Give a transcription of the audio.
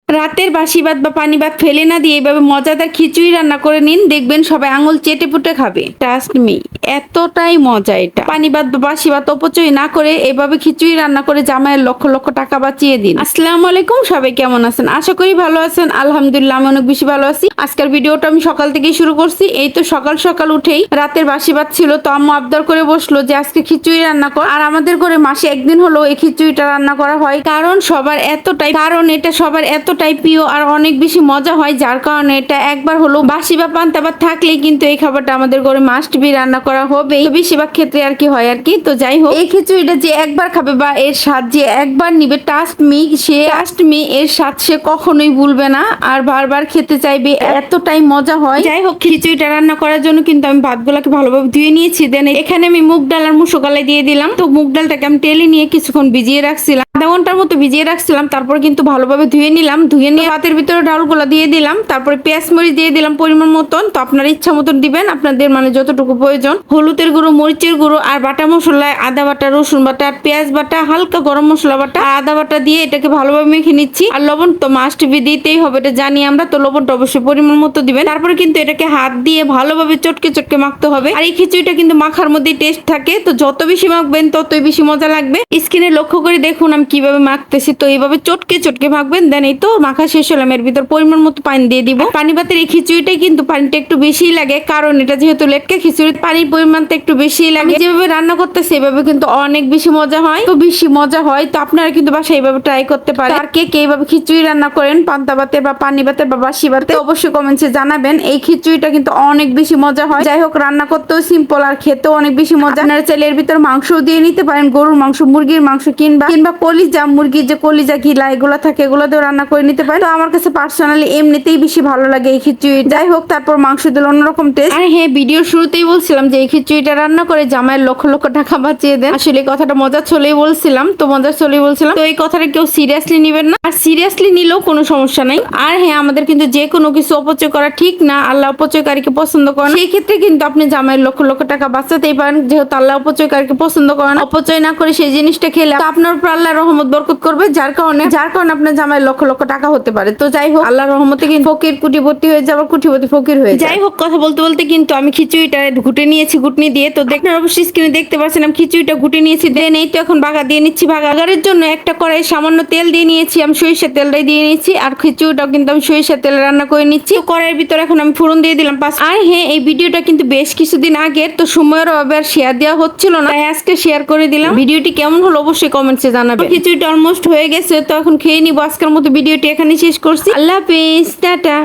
রাতের বাসি ভাত বা পানি ভাত ফেলে না দিয়ে এভাবে মজাদার খিচুড়ি রান্না করে নিন, দেখবেন সবাই আঙুল চেটে পুটে খাবে। ট্রাস্ট মি, এতটাই মজা এটা। পানি ভাত বা বাসি ভাত অপচয় না করে এভাবে খিচুড়ি রান্না করে জামাইয়ের লক্ষ লক্ষ টাকা বাঁচিয়ে দিন। আসসালামু আলাইকুম, সবাই কেমন আছেন? আশা করি ভালো আছেন। আলহামদুলিল্লাহ, আমি অনেক বেশি ভালো আছি। আজকের ভিডিওটা আমি সকাল থেকেই শুরু করছি। এই তো সকাল সকাল উঠেই রাতের বাসি ভাত ছিল, তো আম্মু আবদার করে বসলো যে আজকে খিচুড়ি রান্না কর। আর আমাদের ঘরে মাসে একদিন হলো এই খিচুড়িটা রান্না করা হয়, কারণ এটা সবার এতটাই প্রিয় আর অনেক বেশি মজা হয়, যার কারণে এটা একবার হলো বাসি বা পান্তা ভাত থাকলেই কিন্তু এই খাবারটা আমাদের ঘরে মাস্ট বি রান্না করা হবে। বেশিরভাগ ক্ষেত্রে আর কি হয় আর কি। তো যাই হোক, এই খিচুড়িটা যে একবার খাবে বা এর স্বাদ যে একবার নিবে, ট্রাস্ট মি এর স্বাদ সে কখনোই ভুলবে না আর বারবার খেতে চাইবে, এতটাই মজা হয়। যাই হোক, খিচুড়িটা রান্না করার জন্য কিন্তু আমি ভাতগুলোকে ভালোভাবে ধুয়ে নিয়েছি। দেন এখানে আমি মুগ ডাল আর মুসুর ডাল দিয়ে দিলাম। তো মুগ ডালটাকে আমি তেলে নিয়ে কিছুক্ষণ ভিজিয়ে রাখছিলাম, আধা ঘন্টার মতো ভিজিয়ে রাখছিলাম। তারপর কিন্তু ভালোভাবে ধুয়ে নিলাম, ধুয়ে নিয়ে ভাতের ভিতরে ডালগুলো দিয়ে দিলাম। তারপরে পেঁয়াজ মরিচ দিয়ে দিলাম পরিমাণ মতন। তো আপনার ইচ্ছা মতন দিবেন, আপনাদের মানে যতটুকু প্রয়োজন। হলুদের গুঁড়ো, মরিচের গুঁড়ো আর বাটা মশলা, আদা বাটা, রসুন বাটা, পেঁয়াজ বাটা, হালকা গরম মশলা বাটা, আদা বাটা দিয়ে এটাকে ভালোভাবে মেখে নিচ্ছি। আর লবণ তো মাস্ট বি দিতেই হবে, এটা জানি আমরা। তো লবণটা অবশ্যই পরিমাণ মতো দিবেন। তারপরে কিন্তু এটাকে হাত দিয়ে ভালোভাবে চটকে চটকে মাখতে হবে। আর এই খিচুড়িটা কিন্তু মাখার মধ্যেই টেস্ট থাকে, তো যত বেশি মাখবেন ততই বেশি মজা লাগবে। স্কিনে লক্ষ্য করে দেখুন আমি কিভাবে মাখতেছি। তো এইভাবে চটকে চটকে মাখবেন। দেন এই তো মাখা শেষ হলাম, এর ভিতর পরিমাণ মতো পানি দিয়ে দিব। পানি ভাতের এই খিচুড়িটাই কিন্তু পানিটা একটু বেশিই লাগে, কারণ এটা যেহেতু লেটকা খিচুড়ি, পানির পরিমাণটা একটু বেশিই লাগে। যেভাবে রান্না করতে সেভাবে কিন্তু অনেক বেশি মজা হয়, তো বেশি মজা হয়। তো আপনারা কিন্তু বাসায় এইভাবে ট্রাই করতে পারেন। আর কে কে এইভাবে খিচুড়ি রান্না করেন পান্তা ভাতে বা পানি ভাতে বা বাসি ভাতে, অবশ্যই কমেন্টসে জানাবেন। এই খিচুড়িটা কিন্তু অনেক বেশি মজা হয়। যাই হোক, রান্না করতেও সিম্পল আর খেতেও অনেক বেশি মজা। আপনারা চাইলে এর ভিতর মাংস দিয়ে নিতে পারেন, গরুর মাংস, মুরগির মাংস, কিংবা কলিজা, মুরগির যে কলিজা ঘিলা এগুলো থাকে, এগুলো দিয়েও রান্না করে নিতে পারেন। তো আমার কাছে পার্সোনালি এমনিতেই বেশি ভালো লাগে এই খিচুড়ি। যাই হোক, তারপর মাংস দিলে অন্যরকম টেস্ট। আর হ্যাঁ, ভিডিওর শুরুতেই বলছিলাম যে এই খিচুড়িটা রান্না করে জামাইয়ের লক্ষ লক্ষ টাকা বাঁচিয়ে দেন। আসলে এই কথাটা মজা চলেই বলছিলাম, তো এই কথাটা কেউ সিরিয়াসলি নিবেন না, আর সিরিয়াসলি নিলেও কোনো সমস্যা নাই। আর হ্যাঁ, আমাদের কিন্তু যে কোনো কিছু অপচয় করা ঠিক না, আল্লাহ অপচয়কারীকে পছন্দ করেন। সেই ক্ষেত্রে কিন্তু আপনি জামাইয়ের লক্ষ লক্ষ টাকা বাঁচাতেই পারেন, যেহেতু আল্লাহ অপচয়কারীকে পছন্দ করেন। অপচয় না করে সেই জিনিসটা খেলে আপনার উপর আল্লাহ রহমত বরকত করবে, যার কারণে আপনার জামাইয়ের লক্ষ লক্ষ টাকা হতে পারে। তো যাই হোক, আল্লাহর রহমতে কিন্তু ফকির কুটিপতি হয়ে যাবে, কুটিপতি ফকির হয়ে যায়। যাই হোক, কথা বলতে বলতে কিন্তু আমি খিচুড়িটা ঘুটে নিয়েছি ঘুটনি দিয়ে। তো দেখুন, অবশ্যই স্ক্রিনে দেখতে পাচ্ছেন আমি খিচুড়িটা ঘুটে নিয়েছি। দেন এই তো এখন বাগা দিয়ে নিচ্ছি। বাগারের জন্য একটা কড়াই সামান্য তেল দিয়ে নিয়েছি, আমি সরিষার তেলটাই দিয়ে নিয়েছি। আর খিচুড়িটাও কিন্তু আমি সরিষার তেলে রান্না করে নিচ্ছি। তো কড়াইয়ের ভিতরে এখন আমি ফোড়ন দিয়ে দিলাম পাঁচ। আর হ্যাঁ, এই ভিডিওটা কিন্তু বেশ কিছুদিন আগের, তো সময়ের অভাবে আর শেয়ার দেওয়া হচ্ছিল না, তাই আজকে শেয়ার করে দিলাম। ভিডিওটি কেমন হলো অবশ্যই কমেন্টসে জানাবেন। খিচুড়িটা অলমোস্ট হয়ে গেছে, তো এখন খেয়ে নিবো। আজকের মতো ভিডিওটি এখানে শেষ করছি। আল্লাহ হাফেজ, টাটা।